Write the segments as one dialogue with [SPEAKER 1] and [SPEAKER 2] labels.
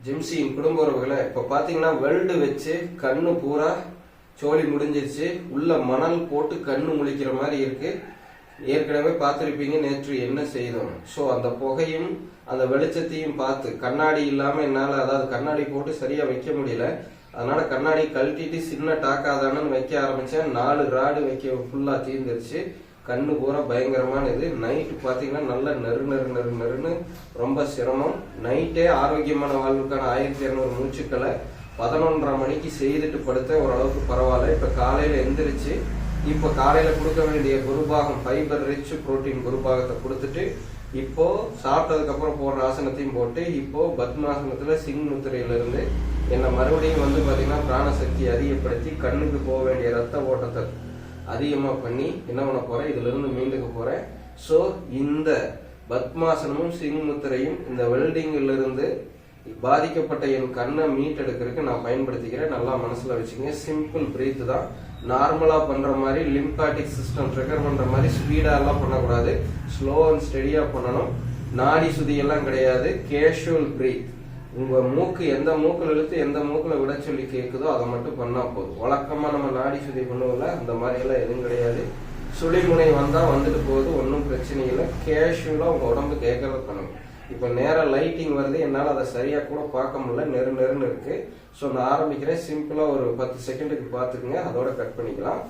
[SPEAKER 1] ஜிம்சியின் குடும்ப உறவுகளை இப்ப பாத்தீங்கன்னா வெல்டு வச்சு கண்ணு பூரா சோழி முடிஞ்சிருச்சு. உள்ள மணல் போட்டு கண்ணு முழிக்கிற மாதிரி இருக்கு. ஏற்கனவே பார்த்திருப்பீங்க நேற்று என்ன செய்தோம். ஸோ அந்த புகையும் அந்த வெளிச்சத்தையும் பார்த்து கண்ணாடி இல்லாம என்னால, அதாவது கண்ணாடி போட்டு சரியா வைக்க முடியல. அதனால கண்ணாடி கழட்டிட்டு சின்ன டாக்காதானு வைக்க ஆரம்பிச்சேன். 4 ராடு வைக்க ஃபுல்லா தீர்ந்துருச்சு. கண்ணு பூரா பயங்கரமான இது. நைட்டு பாத்தீங்கன்னா நல்ல நெருன்னு ரொம்ப சிரமம். நைட்டே ஆரோக்கியமான வாழ்வுக்கான 1200 மூச்சுக்களை 11:30 மணிக்கு செய்துட்டு படுத்த ஓரளவுக்கு பரவாயில்ல. இப்ப காலையில எந்திரிச்சு இப்ப காலையில கொடுக்க வேண்டிய குருபாகம் ஃபைபர் ரிச் புரோட்டீன் குருபாகத்தை கொடுத்துட்டு இப்போ சாப்பிட்டதுக்கு அப்புறம் போடுற ஆசனத்தையும் போட்டு இப்போ பத்மாசனத்துல சிங் முத்திரையில இருந்து என்ன மறுபடியும் பாத்தீங்கன்னா பிராணசக்தி அதிகப்படுத்தி கண்ணுக்கு போக வேண்டிய ரத்த ஓட்டத்தை அதிகமா பண்ணி என்ன பண்ண போறேன், இதுல இருந்து மீண்டுக்க போறேன். சோ இந்த பத்மாசனமும் சிங் முத்திரையும் இந்த வெல்டிங்ல இருந்து பாதிக்கப்பட்ட என் கண்ணை மீட்டெடுக்கிறதுக்கு நான் பயன்படுத்திக்கிறேன். நல்லா மனசுல வச்சுங்க. சிம்பிள் பிரீத் தான். நார்மலா பண்ற மாதிரி லிம்பாட்டிக் சிஸ்டம் ட்ரிகர் பண்ற மாதிரி ஸ்பீடா எல்லாம் பண்ணக்கூடாது. ஸ்லோ அண்ட் ஸ்டெடியா பண்ணணும். நாடி சுதி எல்லாம் கிடையாது. Casual breath. உங்க மூக்கு எந்த மூக்குல இழுத்து எந்த மூக்குல விட சொல்லி கேட்குதோ அதை மட்டும் பண்ணா போதும். வழக்கமா நம்ம நாடி சுதி பண்ணுவோம்ல, அந்த மாதிரி எல்லாம் எதுவும் கிடையாது. சுழிமுனை வந்தா வந்துட்டு போகுது, ஒன்றும் பிரச்சனை இல்லை. கேஷுவலா உங்க உடம்பு கேட்கறத பண்ணுங்க. இப்ப நேரம் லைட்டிங் வருது, என்னால அதை சரியா கூட பார்க்க முடியல, நெருன்னு இருக்கு. ஸோ நான் ஆரம்பிக்கிறேன். சிம்பிளா ஒரு 10 செகண்டுக்கு பார்த்துக்குங்க, அதோட கட் பண்ணிக்கலாம்.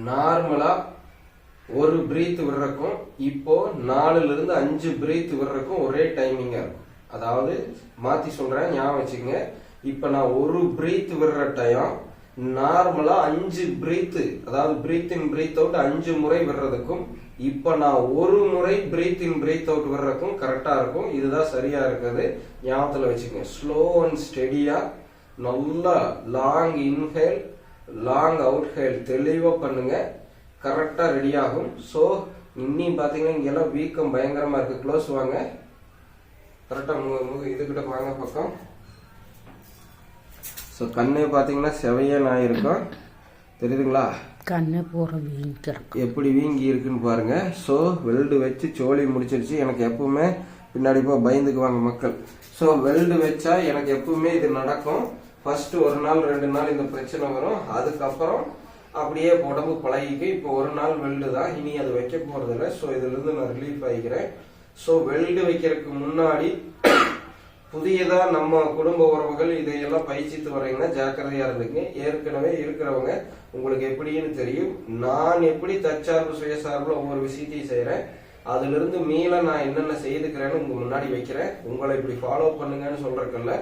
[SPEAKER 1] நார்மலா ஒரு பிரீத் விடுறக்கும் இப்போ 4ல இருந்து 5 பிரீத் விடுறக்கும் ஒரே டைமிங்கா இருக்கும். அதாவது மாத்தி சொல்றேன், ஞாபகம் வச்சுக்கோங்க. இப்ப நான் ஒரு பிரீத் விடுற டைம் நார்மலா 5 பிரீத், அதாவது பிரீத் இன் பிரீத் அவுட் 5 முறை விடுறதுக்கும் இப்ப நான் ஒரு முறை பிரீத் இன் பிரீத் அவுட் விடுறதுக்கும் கரெக்டா இருக்கும். இதுதான் சரியா இருக்குது. ஞாபகத்துல வச்சுக்கோங்க. ஸ்லோ அண்ட் ஸ்டெடியா நல்லா லாங் இன்ஹேல் லாங் அவுட்ஹேல் தெளிவா பண்ணுங்க. கரெக்டா ரெடி ஆகும். சோ இன்னும் பாத்தீங்கன்னா இங்கெல்லாம் வீக்கம் பயங்கரமா இருக்கு. க்ளோஸ் வாங்க. கரெக்டா இதுகிட்ட வாங்க பக்கம். சோ கண்ணே பாத்தீங்கன்னா செவையன் ஆயிருக்கும். தெரியுதுங்களா?
[SPEAKER 2] கண்ணு பூரா வீங்கி
[SPEAKER 1] எப்படி வீங்கி இருக்குன்னு பாருங்க. சோ வெல்டு வச்சு சோழி முடிச்சிருச்சு. எனக்கு எப்பவுமே பின்னாடி போய் பயந்துக்குவாங்க மக்கள். சோ வெல்டு வச்சா எனக்கு எப்பவுமே இது நடக்கும். ஃபர்ஸ்ட் 1 நாள் 2 நாள் இந்த பிரச்சனை வரும். அதுக்கப்புறம் அப்படியே உடம்பு பழகிக்கு. இப்போ 1 நாள் வெல்டு தான், இனி அது வைக்க போறது இல்லை. ஸோ இதுல இருந்து நான் ரிலீஃப் ஆகிக்கிறேன். ஸோ வெல்டு வைக்கிறதுக்கு முன்னாடி புதியதா நம்ம குடும்ப உறவுகள் இதையெல்லாம் பயிற்சித்து வர்றீங்கன்னா ஜாக்கிரதையா இருந்துங்க. ஏற்கனவே இருக்கிறவங்க உங்களுக்கு எப்படின்னு தெரியும். நான் எப்படி தற்சார்பு சுயசார்புல ஒவ்வொரு விஷயத்தையும் செய்யறேன், அதுல இருந்து மீள நான் என்னென்ன செய்துக்கிறேன்னு உங்க முன்னாடி வைக்கிறேன். உங்களை இப்படி ஃபாலோ பண்ணுங்கன்னு சொல்றதுக்குல்ல,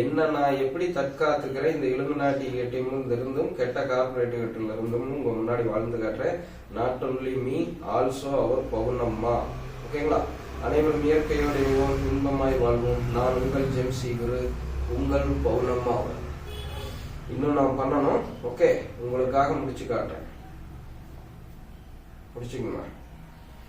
[SPEAKER 1] என்ன நான் எப்படி தற்காத்துக்கிறேன் இந்த இலுமினாட்டி டீம்ல இருந்தும் கெட்ட கார்பரேட்டுகிட்ட இருந்தும் உங்க முன்னாடி வாழ்ந்து காட்டுறேன். நாட் ஒன்லி மீ, ஆல்சோ அவர் பவுனம்மா. ஓகேங்களா? அனைவரும் இயற்கையோட இன்பமாய் வாழ்வோம். நான் உங்கள் ஜெம்சி குரு, உங்கள் பவுனம்மா. இன்னும் நான் பண்ணணும். ஓகே, உங்களுக்காக முடிச்சு காட்டுறேன். முடிச்சுக்கோங்க.